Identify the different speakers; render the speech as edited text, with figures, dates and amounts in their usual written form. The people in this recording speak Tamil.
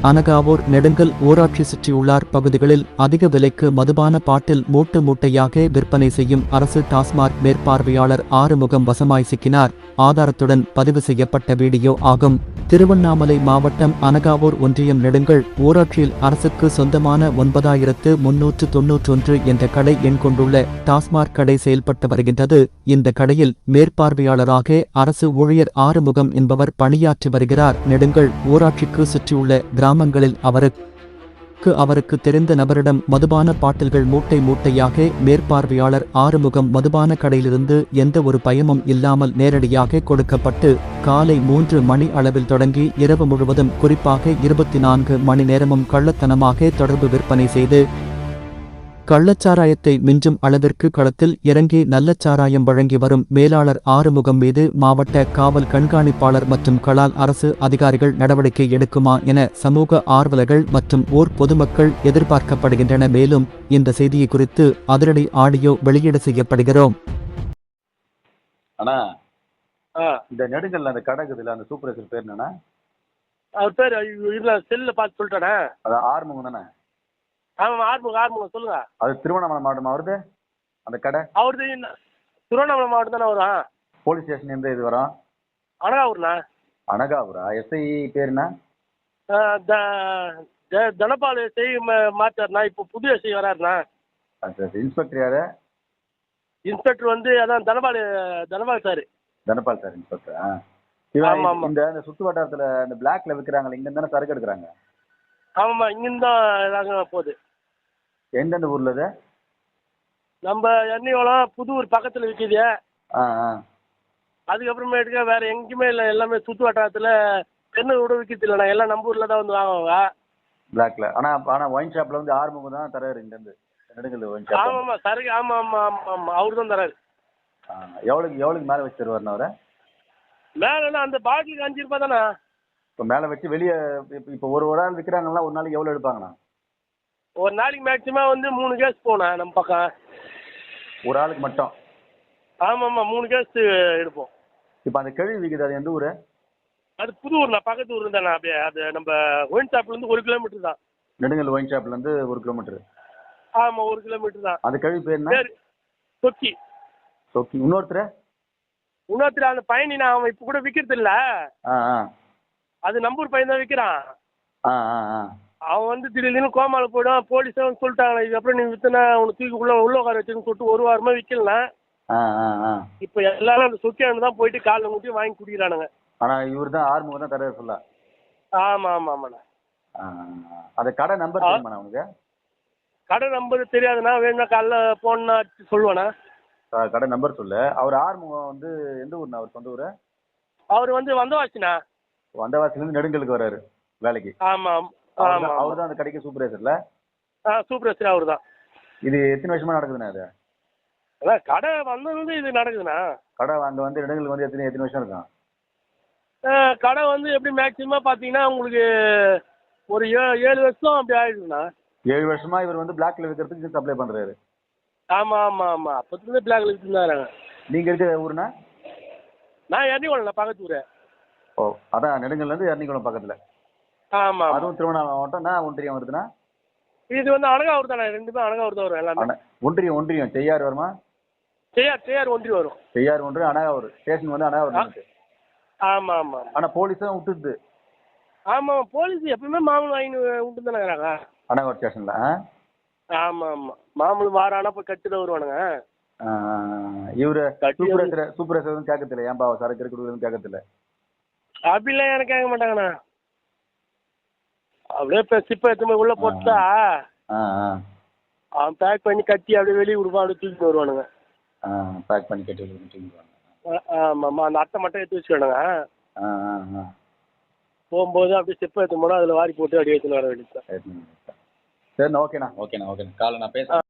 Speaker 1: அனகாவூர் நெடுங்கல் ஊராட்சி சுற்றியுள்ளார் பகுதிகளில் அதிக விலைக்கு மதுபான பாட்டில் மூட்டை மூட்டையாக விற்பனை செய்யும் அரசு டாஸ்மாக் மேற்பார்வையாளர் ஆறுமுகம் வசமாய் சிக்கினார். ஆதாரத்துடன் பதிவு செய்யப்பட்ட வீடியோ ஆகும். திருவண்ணாமலை மாவட்டம் அனகாவூர் ஒன்றியம் நெடுங்கல் ஊராட்சியில் அரசுக்கு சொந்தமான 9391 என்ற கடை எண் கொண்டுள்ள டாஸ்மாக் கடை செயல்பட்டு வருகின்றது. இந்த கடையில் மேற்பார்வையாளராக அரசு ஊழியர் ஆறுமுகம் என்பவர் பணியாற்றி வருகிறார். நெடுங்கல் ஊராட்சிக்கு சுற்றியுள்ள கிராமங்களில் அவருக்கு தெரிந்த நபரிடம் மதுபான பாட்டில்கள் மூட்டை மூட்டையாக மேற்பார்வையாளர் ஆறுமுகம் மதுபான கடையிலிருந்து எந்த ஒரு பயமும் இல்லாமல் நேரடியாக கொடுக்கப்பட்டு காலை 3 மணி அளவில் தொடங்கி இரவு முழுவதும் குறிப்பாக 24 மணி நேரமும் கள்ளத்தனமாக தொடர்பு விற்பனை செய்து கள்ளச்சாராயத்தை மிஞ்சும் அளவிற்கு களத்தில் இறங்கி நல்லச்சாராயம் வழங்கி வரும் மேலாளர் ஆறுமுகம் மீது மாவட்ட காவல் கண்காணிப்பாளர் மற்றும் கலால் அரசு அதிகாரிகள் நடவடிக்கை எடுக்குமா என சமூக ஆர்வலர்கள் மற்றும் ஊர் பொதுமக்கள் எதிர்பார்க்கப்படுகின்றன. மேலும் இந்த செய்தியை குறித்து அதிரடி ஆடியோ வெளியீடு செய்யப்படுகிறோம்.
Speaker 2: அண்ணா இந்த நெடுங்கல்ல அந்த கடகுதுல அந்த சூப்பர்வைசர் பேர் என்னன்னா?
Speaker 3: அவர் பேர் இல்ல செல்ல பார்த்து சொல்லிட்டானே.
Speaker 2: அது ஆறுமுகம் தானே?
Speaker 3: ஆமாம் ஆறுமுகம் சொல்லுங்க.
Speaker 2: அது திருவண்ணாமலை மாவட்டம் வருது அந்த கடை?
Speaker 3: அவருது திருவண்ணாமலை மாவட்டம் தானே வரும்.
Speaker 2: போலீஸ் ஸ்டேஷன் எந்த இது வரும்?
Speaker 3: அனகாவூர்ண்ணா.
Speaker 2: அனகாவூரா? எஸ்ஐ பேர் என்ன?
Speaker 3: தனபால் எஸ்ஐ மாத்தாருண்ணா. இப்போ புது எஸ்ஐ வராருண்ணா.
Speaker 2: இன்ஸ்பெக்டர் யாரு?
Speaker 3: இன்ஸ்பெக்டர் வந்து அதான் Dhanapal sir.
Speaker 2: Dhanapal sir inspector. இந்த சுத்து வட்டாரத்துல இந்த பிளாக்ல விற்கிறாங்க, இங்க தானே சரக்கு எடுக்கிறாங்க?
Speaker 3: ஆமாம்மா, இங்கிருந்து தான் போகுது.
Speaker 2: எந்தெந்த ஊர்ல இது?
Speaker 3: நம்ம எண்ணிவளம் புதூர் பக்கத்தில் விற்கிது. அதுக்கப்புறமேட்டுக்க வேற எங்கேயுமே இல்லை, எல்லாமே சுற்று வட்டாரத்தில் தென்னை கூட விற்கிறது இல்லைண்ணா. எல்லாம் நம்ம ஊரில் தான் வந்து வாங்குவாங்க
Speaker 2: பிளாக்ல. ஆனால் ஒயின் ஷாப்ல வந்து ஆறுமுகம் தான் தராரு இங்கேருந்து நெடுங்கல் ஒயின் ஷாப்.
Speaker 3: ஆமாம்மா சரக்கு. ஆமாம் அவரு தான் தராரு.
Speaker 2: எவ்வளோக்கு மேலே வச்சு தருவாருண்ணா அவரை?
Speaker 3: மேலேண்ணா அந்த பாட்டிலுக்கு 5 ரூபா தானே.
Speaker 2: இப்போ மேலே வச்சு வெளியே இப்போ ஒரு ஆள் விற்கிறாங்கன்னா ஒரு நாளைக்கு எவ்வளோ எடுப்பாங்கண்ணா?
Speaker 3: ஒரு நாளைக்கு மேக்ஸிமம் வந்து 3 கேஸ் போனேன் நம்ம பக்கம். ஒரு
Speaker 2: ஆளுக்கு மட்டும்?
Speaker 3: ஆமாம்மா 3 கேஸ் எடுப்போம்.
Speaker 2: இப்போ அந்த கேள்வி விற்குது அது எந்த ஊர்?
Speaker 3: அது புது பக்கத்து ஊர் தானே. அப்படியே அது நம்ம ஒயின் ஷாப்லேருந்து 1 கிலோமீட்டர் தான்.
Speaker 2: நெடுங்கல் ஒயின் ஷாப்லேருந்து 1 கிலோமீட்டர்?
Speaker 3: ஆமாம் 1 கிலோமீட்டர் தான்.
Speaker 2: அந்த கேள்வி பேர் என்ன?
Speaker 3: சொக்கி. இன்னொருத்தர் அந்த பையன் அவன் இப்போ கூட விற்கிறது இல்லை. அது நம்பூர் பையன் தான் விற்கிறான். அவன் வந்து திடீர்னு கோமாவில் போயிடும். போலீஸே வந்து சொல்லிட்டாங்க, இதுக்கப்புறம் நீ வித்தனா உனக்கு தூக்கி உள்ள உட்கார வச்சுன்னு சொல்லிட்டு 1 வாரமாக விற்கலண்ணா. இப்போ எல்லாரும் அந்த சொக்கியானு தான் போயிட்டு காலைல முட்டி வாங்கி குடிக்கிறானுங்க.
Speaker 2: ஆனால் இவர் தான் ஆறுமுகம் தான் தராரு சொல்ல?
Speaker 3: ஆமாண்ணா.
Speaker 2: அந்த கடை நம்பர் தெரியுமாண்ணா உனக்கு?
Speaker 3: கடை நம்பர் தெரியாதுண்ணா. வேணும்னா காலைல போனா சொல்லுவாண்ணா.
Speaker 2: கடை நம்பர் சொல்லு. அவர் ஆறுமுகம் வந்து எந்த ஊர்ண்ணா? அவர் சொந்த ஊர்?
Speaker 3: அவர் வந்து வந்தவாசிண்ணா.
Speaker 2: வந்தவாசிலேருந்து நெடுங்கலுக்கு வராரு வேலைக்கு?
Speaker 3: ஆமாம்.
Speaker 2: அவர் தான் அந்த கடைக்கு சூப்பர்வைசர்ல?
Speaker 3: சூப்பர்வைசர் அவர் தான்.
Speaker 2: இது எத்தனை வருஷமா நடக்குதுண்ணா இது?
Speaker 3: அதான் கடை வந்தது இது நடக்குதுண்ணா.
Speaker 2: கடை அங்கே வந்து நெடுங்கலுக்கு வந்து எத்தனை வருஷம் இருக்கும்?
Speaker 3: கடை வந்து எப்படி மேக்ஸிமம் பார்த்தீங்கன்னா உங்களுக்கு ஒரு 7 வருஷம் அப்படி ஆயிடுதுண்ணா.
Speaker 2: 7 வருஷமா இவர் வந்து பிளாக்ல விற்கிறதுக்கு சப்ளை பண்றாரு?
Speaker 3: ஆமாம் அப்போத்துலேருந்து பிளாக்ல விற்றுருந்தாங்க.
Speaker 2: நீங்க இருக்கிற ஊருண்ணா?
Speaker 3: நான் எர்ணிகுளம்ண்ணா, பக்கத்து ஊர்.
Speaker 2: ஓ அதான் நெடுங்கல்லேருந்து எர்ணிகுளம் பக்கத்தில்.
Speaker 3: ஆமாம்.
Speaker 2: அதுவும் திருவண்ணாமலை மாவட்டம் நான் ஒன்றியம் வருதுண்ணா?
Speaker 3: இது வந்து அனகாவூர் தானே. 2 அனகாவூர் தான் வரும் எல்லாமே.
Speaker 2: ஒன்றியம் செய்யார் வருமா?
Speaker 3: செய்யார் ஒன்றியம் வரும்.
Speaker 2: செய்யார் ஒன்றியம் அனகாவூர் ஸ்டேஷன் வந்து அனகாவூர்.
Speaker 3: ஆமாம்.
Speaker 2: ஆனால் போலீஸும் விட்டுது?
Speaker 3: ஆமாம் போலீஸ் எப்பவுமே மாமூல் வாங்கி விட்டு தானே இருக்கிறாங்க
Speaker 2: அனகாவூர் ஸ்டேஷனில்.
Speaker 3: ஆமாம் மாமூல் வாரானா போய் கட்டி தான் வருவானுங்க.
Speaker 2: இவரு சூப்பர்வைசர் கேட்கறதில்ல, ஏன்பா சரக்கு இருக்கிறது கேட்கறதில்ல?
Speaker 3: அப்படிலாம் எனக்கு கேட்க மாட்டாங்கண்ணா. அப்படியே சிப்பை எடுத்து உள்ள போட்டா அவன் பேக் பண்ணி கட்டி அப்படியே வெளியே விடுவான், அப்படியே தூக்கிட்டு வருவானுங்க.
Speaker 2: பேக் பண்ணி கட்டி தூக்கிட்டு.
Speaker 3: ஆமாம் அந்த அட்டை மட்டும் எடுத்து வச்சுக்கணுங்க. போகும்போது அப்படியே சிப்பை எடுத்து போனால் அதில் வாரி போட்டு அப்படியே எடுத்துன்னு வர வேண்டியது.
Speaker 2: சரிண்ணா ஓகேண்ணா காலை நான் பேசுகிறேன்.